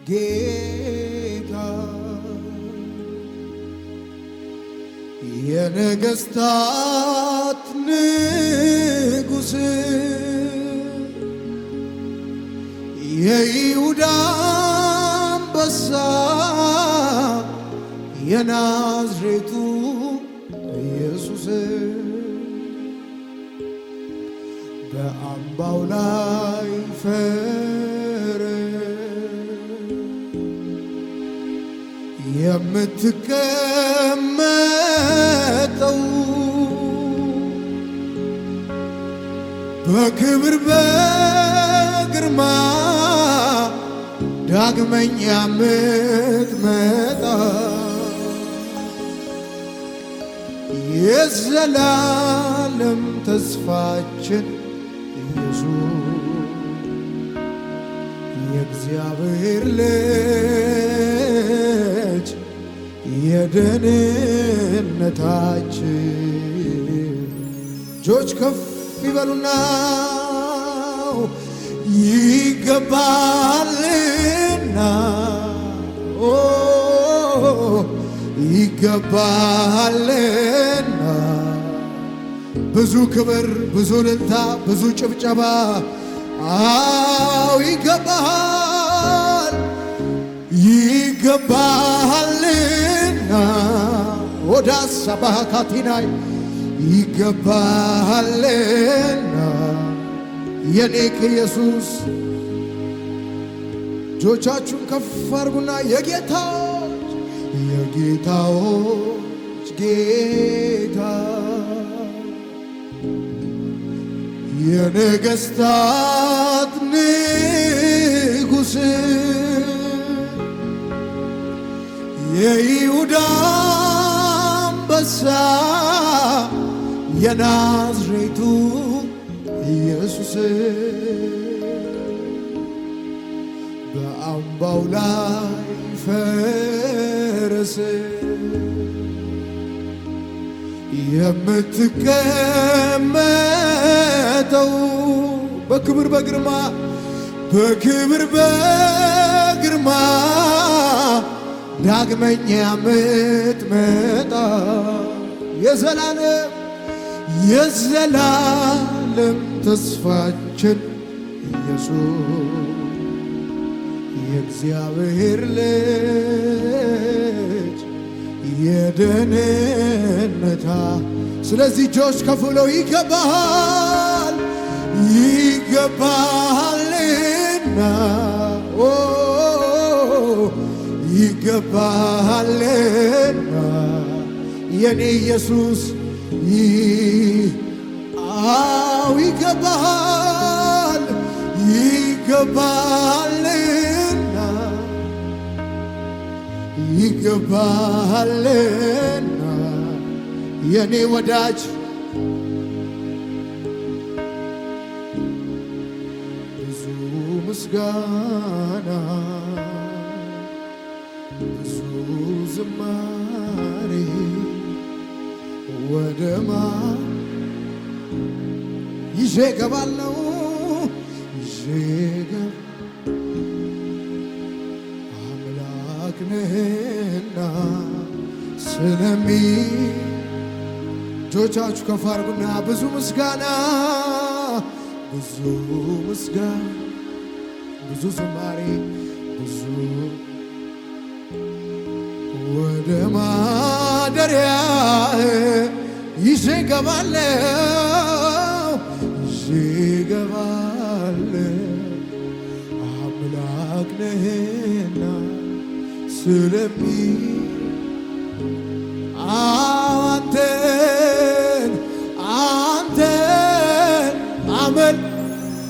ጌታ የነገሥታት ንጉሥ የይሁዳ አንበሳ የናዝሬቱ ኢየሱስ በአምባው ላይ የምትቀመጠው በክብር በግርማ ዳግመኛ የምትመጣ የዘላለም ተስፋችን ኢየሱስ የእግዚአብሔር ልጅ የደህንነታችን እጆች ከፍ ይበሉና ይገባልና ይገባልና ብዙ ክብር ብዙ እልልታ ብዙ ጭብጨባ አው ይገባል ይገባልና ወዳ ሰባካቲናይ ይገባልና የኔክ ኢየሱስ እጆቻችሁን ከፍ አድርጉና የጌታዎች ጌታ የነገሥታት ንጉሥ የይሁዳ አንበሳ የናዝሬቱ ኢየሱስ በአምባው ላይ ፈረስ የምትቀመጠው በክብር በግርማ ዳግመኛ የምትመጣ የዘላለም ተስፋችን ኢየሱስ የእግዚአብሔር ልጅ የደህንነታ ስለዚህ እጆች ከፍ ብለው ይገባልና ይገባልና የኔ ኢየሱስ ይገባልና የኔ ወዳጅ ብዙ ምስጋና ብዙ ዝማሬ ወደማ ይዤ እገባለሁ አምላክ ነህና ስለሚ እጆቻችሁ ከፍ አድርጉና ብዙ ምስጋና ብዙ ዝማሬ ብዙ ወደ ማደሪያ ይዤ እገባለሁ አምላክ ነህና ስለሚ አንተን አመል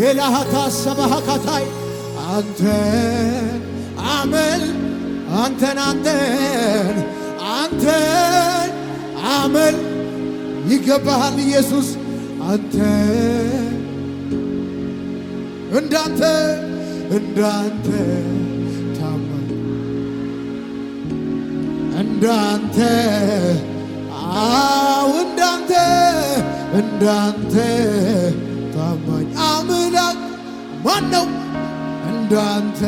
የላሃታ ሰባሃካታይ አንተን አመል አንተን አመል ይገባሃል ኢየሱስ አንተ እንዳንተ ታማኝ እንዳንተ ታማኝ አምላክ ማነው እንዳንተ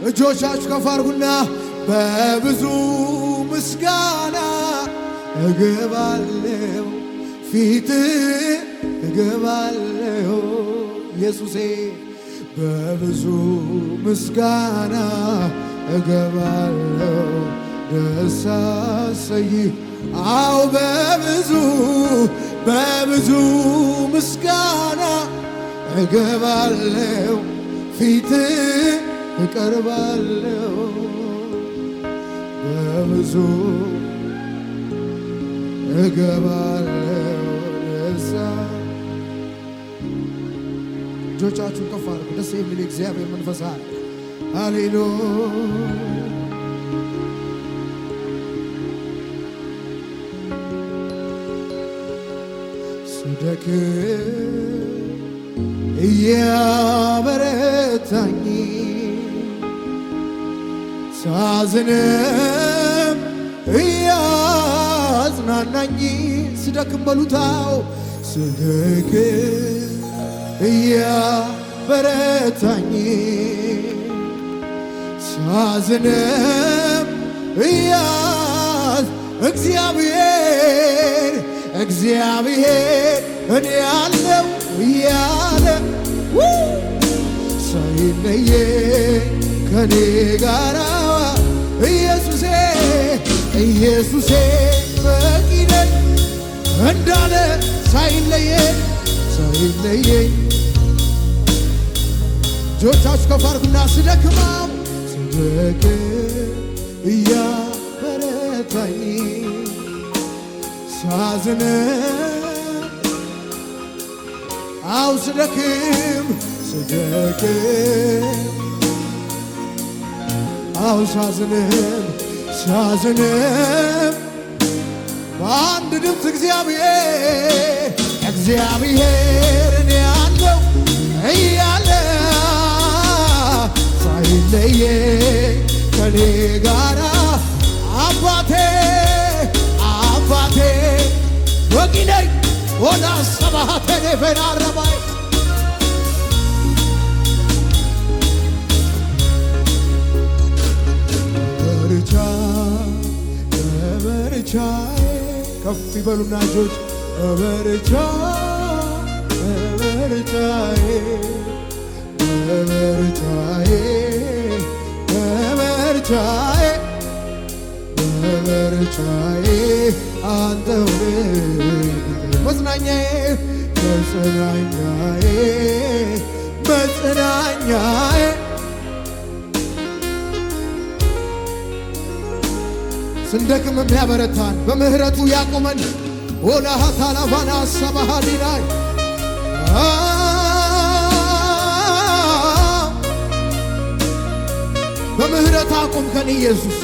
እጆቻችሁ ከፍ አድርጉና በብዙ ምስጋና እገባለሁ ፊት እገባለሁ ኢየሱሴ በብዙ ምስጋና እገባለሁ ደስ አሰኝህ አው በብዙ ምስጋና እገባለሁ ፊት እቀርባለሁ በብዙ እገባለሁ ደስ እጆቻችሁን ከፍ አድርጉ። ደስ የሚል እግዚአብሔር መንፈስ አለ። ሃሌሉያ ስደክም እያበረታኝ ሳዝንም እያጽናናኝ ስደክም በሉታው ስደክም እያበረታኝ ሳዝንም እግዚአብሔር እኔ ያለው እያለ ሳይለየኝ ከኔ ጋራ ኢየሱሴ በቂ ነህ እንዳለ ሳይለየኝ እጆቻችሁ ከፍ አድርጉና ስደክም እያበረታኝ ሳዝንም ስደክም ሳዝንም በአንድ ድምፅ እግዚአብሔር እኔ ያለው እያለ ሳይለየኝ ከኔ ጋራ አባቴ በቂ ነኝ ወደ ሰባቴ ነፈራረባይ በርቻዬ ከፍ ይበሉና እጆች በበርቻዬ አንተው መጽናኛዬ ስንደክም የሚያበረታን በምህረቱ ያቆመን ወላሃ ታላፋና ሰባሃዲናይ በምህረት አቆምከን ኢየሱስ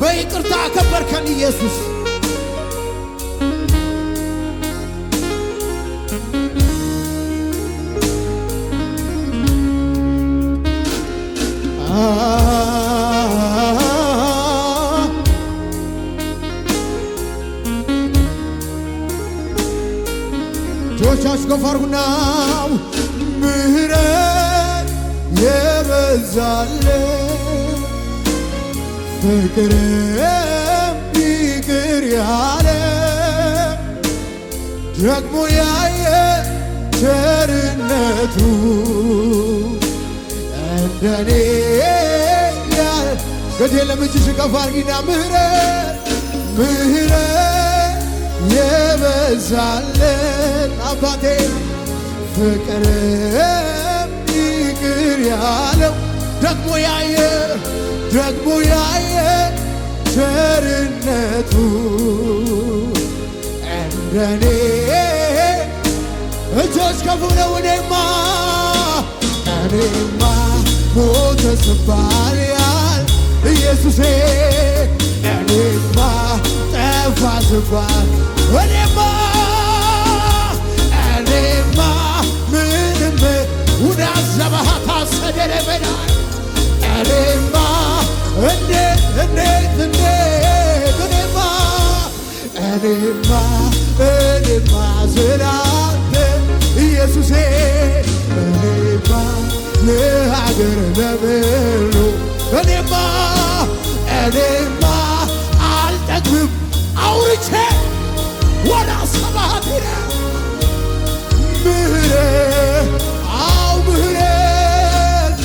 በይቅርታ አከበርከን ኢየሱስ እጆቻችሁ ከፍ አድርጉና ምህረት የበዛለት ፍቅርም ይቅር ያለ ደግሞ ያየ ቸርነቱ እንደኔ ያለ ገዴ ለምጅሽ ከፍ አድርጊና ምህረት የበዛለት አባቴ ፍቅርም ይቅር ያለው ደግሞ ያየ ቸርነቱ እንደኔ እጆች ከፍ ነው እኔማ ሞተ ስባል ያል ኢየሱሴ እኔማ ጠፋ ስባል እኔማ ምንም ውዳዘባሃታ ሰደረበና እኔማ እንዴት እኔማ ስላንተ ኢየሱሴ እኔማ ሀገር ለምኑ እኔማ አልጠግብም አውርቼ ወደ ሰባት ምህረት አው ምህረት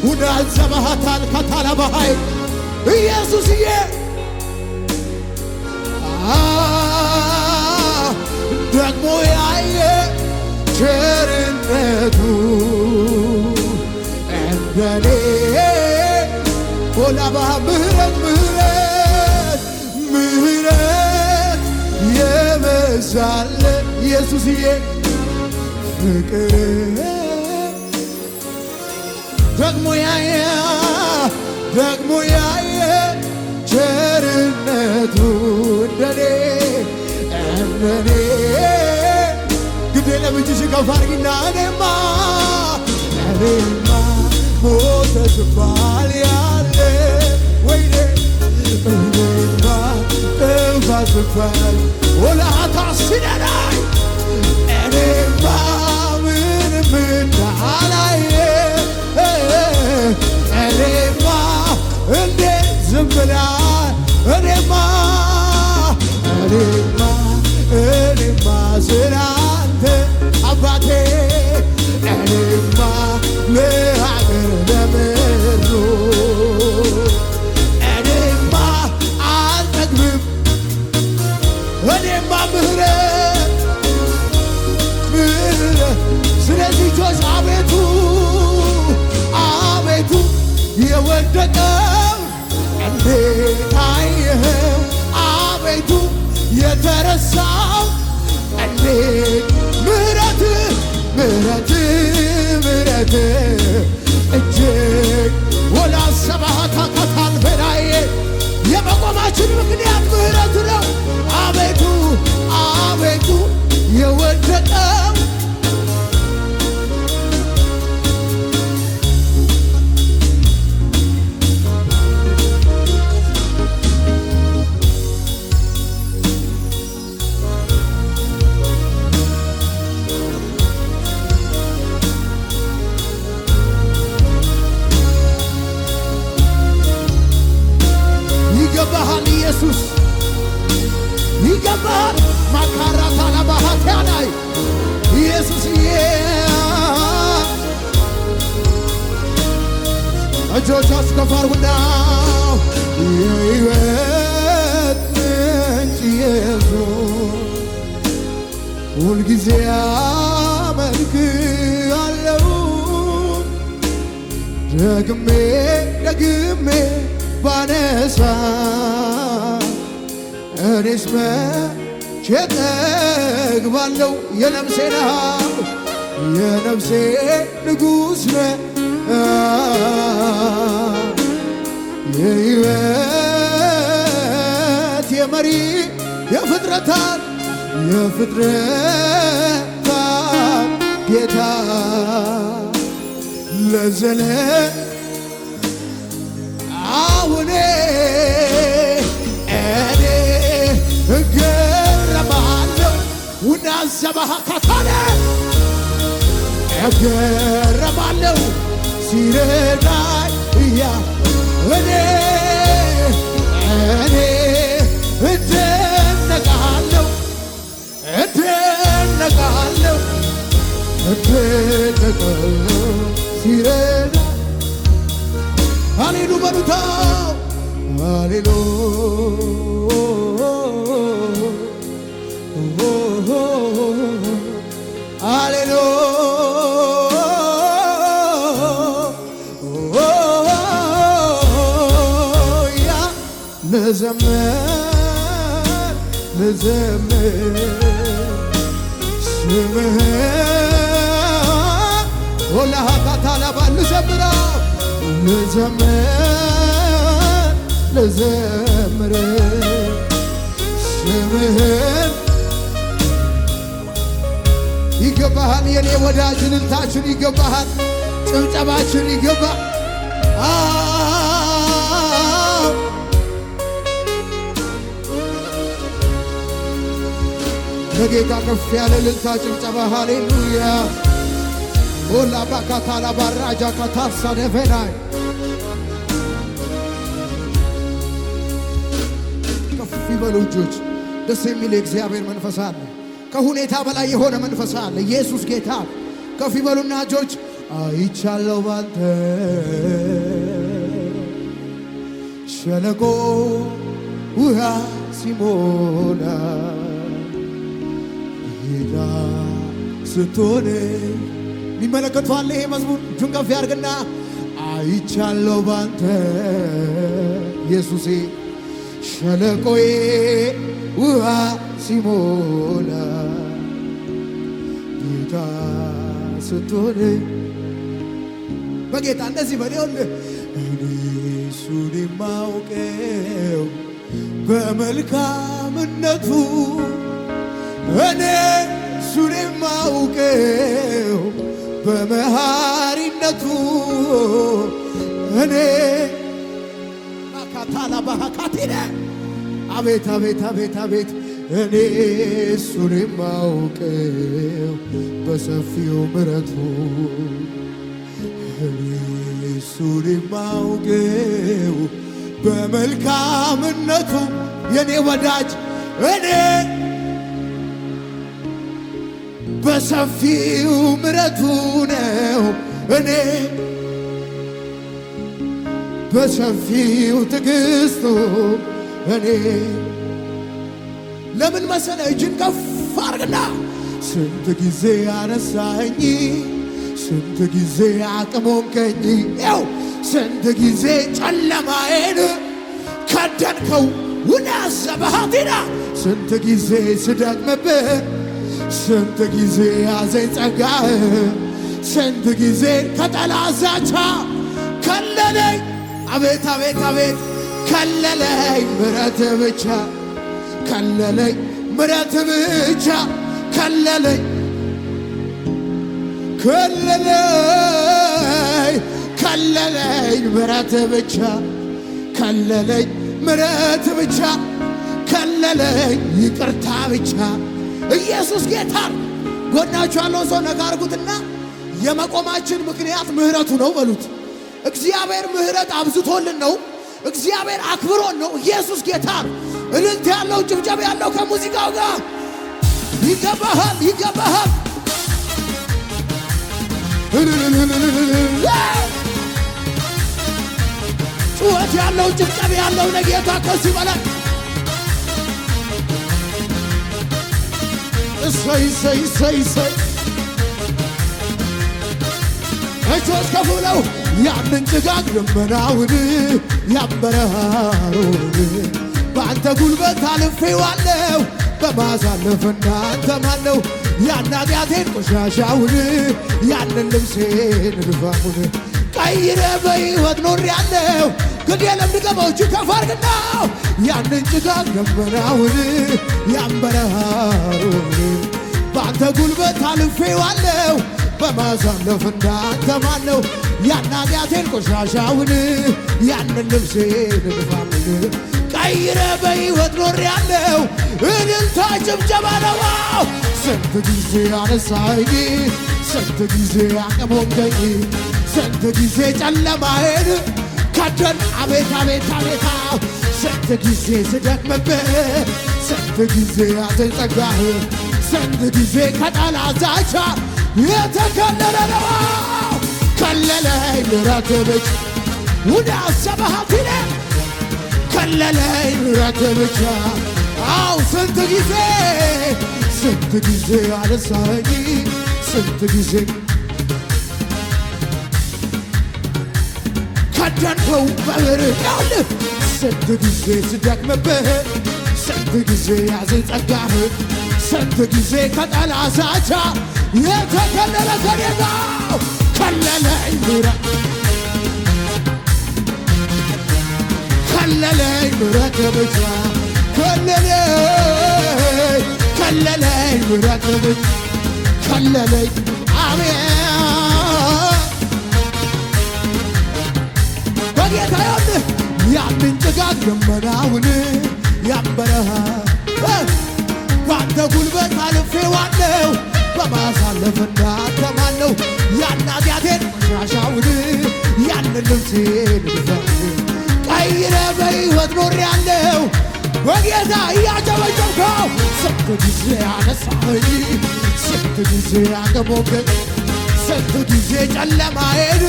ውዳት ዘባሃታል ካታላባሃይ ኢየሱስዬ ደግሞ ያየ ቸርነቱ እንደኔ ሆላባ ምህረት የበዛለ ኢየሱስዬ ፍቅር ደግሞ ያየ ቸርነቱ እንደኔ ግዴ ለብጅሽ ከፋርጊና እኔማ ሞተ ስባል ያለ ወይኔ እኔማ ጥፋ ስባል ወላታ ሲደናይ እኔማ ምንም እንዳላየ እኔማ እንዴት ዝም ብላ እኔማ ስላንተ አባቴ እኔማ ለሀገር ለምድሩ እኔማ አልጠግብም እኔማ ምህረት ስለዚህ ጆች አቤቱ የወደቀው እንዴት አየኸው አቤቱ የተረሳው እንዴት ምህረት እጅግ ወላሰባታ ካታል በላይ የመቆማችን ምክንያት ምህረቱ ነው። አቤቱ የወደቀው ይገባሃል ኢየሱስ ይገባሃል ማካራታ ለባሃት ያላይ ኢየሱስዬ እጆቻችሁ ከፍ አድርጉና የሕይወት ምንጭ ኢየሱስ ሁልጊዜ አመልክሃለሁ ደግሜ ባነሳ እኔስ መቼ እጠግባለሁ የነፍሴ ንጉሥ ነህ የሕይወት የመሪ የፍጥረታት ጌታ ለዘለ አሁኔ እኔ እገረማለሁ ውናዘባሃ ካታለ እገረማለሁ ሲረዳኝ እኔ እደነቃለሁ ሲረዳ ሃሌሉ በሉታው ሃሌሉ ሃሌሉያ ልዘምር ስምህን ወላሃታላባ ልዘምር ስምህን ይገባሃል የኔ ወዳጅ እልልታችን ይገባሃል ጭብጨባችን ይገባል ለጌታ ከፍ ያለ እልልታ ጭብጨባ ሃሌሉያ ኦላ ባካታላ ባራጃ ካታሳ ነፈናይ ከፍ ይበሉ እጆች። ደስ የሚል የእግዚአብሔር መንፈስ አለ። ከሁኔታ በላይ የሆነ መንፈስ አለ። ኢየሱስ ጌታ። ከፍ ይበሉና እጆች አይቻለሁ ባንተ ሸለቆ ውሃ ሲሞላ ጌታ ስትሆን ይመለከቷል። ይሄ መዝሙር እጁን ከፍ ያርግና አይቻለሁ ባንተ ኢየሱሴ ሸለቆዬ ውሃ ሲሞላ ጌታ ስትሆን በጌታ እንደዚህ በሌውል እኔ እሱን የማውቀው በመልካምነቱ እኔ እሱን የማውቀው በመሃሪነቱ እኔ ባካታላ ባካቲነ አቤት አቤት አቤት አቤት እኔ እሱን የማውቀው በሰፊው ምሕረቱ እኔ እሱን የማውቀው በመልካምነቱ የኔ ወዳጅ እኔ በሰፊው ምሕረቱ ነው እኔ በሰፊው ትዕግስቱ እኔ ለምን መሰለ እጅን ከፍ አርግና ስንት ጊዜ አነሳኝ ስንት ጊዜ አቅሞንከኝ ያው ስንት ጊዜ ጨለማዬን ከደንከው ወናሰባሃቲና ስንት ጊዜ ስደክምብህ ስንት ጊዜ ያዘኝ ጸጋህ ስንት ጊዜ ከጠላት ዛቻ ከለለኝ አቤት አቤት አቤት ከለለኝ ምሕረት ብቻ ከለለኝ ምሕረት ብቻ ከለለኝ ከለለኝ ከለለኝ ምሕረት ብቻ ከለለኝ ምሕረት ብቻ ከለለኝ ይቅርታ ብቻ ኢየሱስ ጌታ። ጎናችሁ ያለው ሰው ነካ አርጉትና የመቆማችን ምክንያት ምሕረቱ ነው በሉት። እግዚአብሔር ምሕረት አብዝቶልን ነው። እግዚአብሔር አክብሮን ነው። ኢየሱስ ጌታ። እልልታ ያለው ጭብጨባ ያለው ከሙዚቃው ጋር ይገባሃል ይገባሃል። ጩኸት ያለው ጭብጨባ ያለው ለጌታ ከዚህ በላይ እሰይ እሰይ እሰይ እሰይ እጆች ከፍ ብለው ያንን ጭጋግ ደመናውን ያበረሃሩን በአንተ ጉልበት አልፌዋለሁ በማሳለፍ እንዳንተ ማነው ያን ኃጢአቴን ቆሻሻውን ያንን ልብሴን ድፋሙን ቀይረ በሕይወት ኖሬአለሁ ግድ የለም ድገመው እጅ ከፍ አድርግና ያንን ጭጋግ ደመናውን ያበረሃሩን በአንተ ጉልበት አልፌዋለሁ በማሳለፍ እንዳንተ ማነው ያን ኃጢአቴን ቆሻሻውን ያንን ልብሴን ድፋሙን ቀይረ በሕይወት ኖሬአለሁ እልልታ ጭብጨባ ነው። ስንት ጊዜ አነሳኝ ስንት ጊዜ አቅሞንከኝ ስንት ጊዜ ጨለማዬን ከደን አቤት አቤት አቤት ስንት ጊዜ ስደክምብህ ስንት ጊዜ ያዘኝ ጸጋህ ስንት ጊዜ ከጠላት ዛቻ የተከለለ ነው። ከለለኝ ምሕረት ብቻ ወደ አሰበሃቲነ ከለለኝ ምሕረት ብቻ አው ስንት ጊዜ አነሳኝ ስንት ጊዜ ከደንከው በምሕረት ያውልህ ስንት ጊዜ ስደክምብህ ስንት ጊዜ ያዘኝ ጸጋህ ስንት ጊዜ ከጠላት ዛቻ የተከለለ ከኔጋ ከለለኝ ምሕረት ከለለኝ ምሕረት ብቻ ከለለኝ ምሕረት ብቻ ከለለኝ አሜን በጌታ ያውልህ ያንን ጭጋግ ደመናውን ያበረሃ በአንተ ጉልበት አልፌዋለሁ በማሳለፍ እንዳንተ ማነው ያን በጌታ እያጨበጨብከው ስንት ጊዜ አነሳኸኝ ስንት ጊዜ አገሞገኝ ስንት ጊዜ ጨለማዬን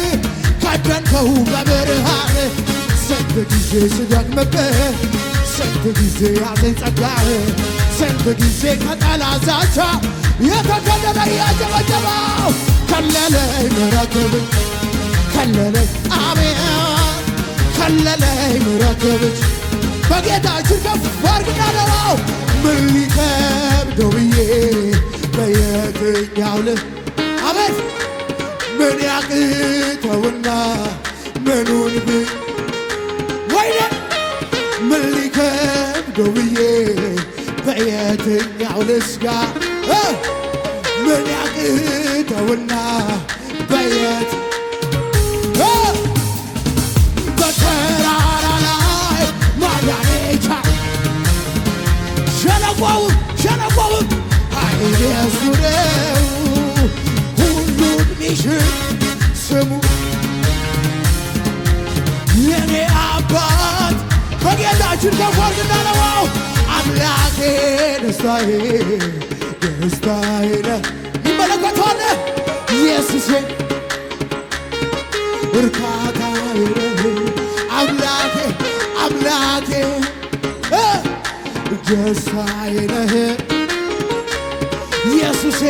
ከደንከው በብርሃን ስንት ጊዜ ስደክምብህ ስንት ጊዜ ያዘኝ ጸጋህ ስንት ጊዜ ከጠላት ዛቻ የተከለለ እያጨበጨበው ከለለኝ ምሕረትህ ከለለኝ አሜን ከለለኝ ምሕረትህ በጌታችን ከፍ አድርግና ነው ምን ሊከብደው ብዬ በየትኛው አሜን ምን ያቅተውና ምኑን ወይኔ ምን ሊከብደው ብዬ በየትኛው ልስጋ ምን ያቅተውና በየት በተራራ ላይ ማዳኔቻ ሸለቆውም ኃይል የእሱ ነው ሁሉን ሚሽር ስሙ የኔ አባት በጌታችን ከፎር እንዳለው አምላኬ ደስታዬ ደስታዬ ነህ ይመለከቷል ኢየሱሴ እርካታዬ ነህ አምላኬ አምላኬ ደስታዬ ነህ ኢየሱሴ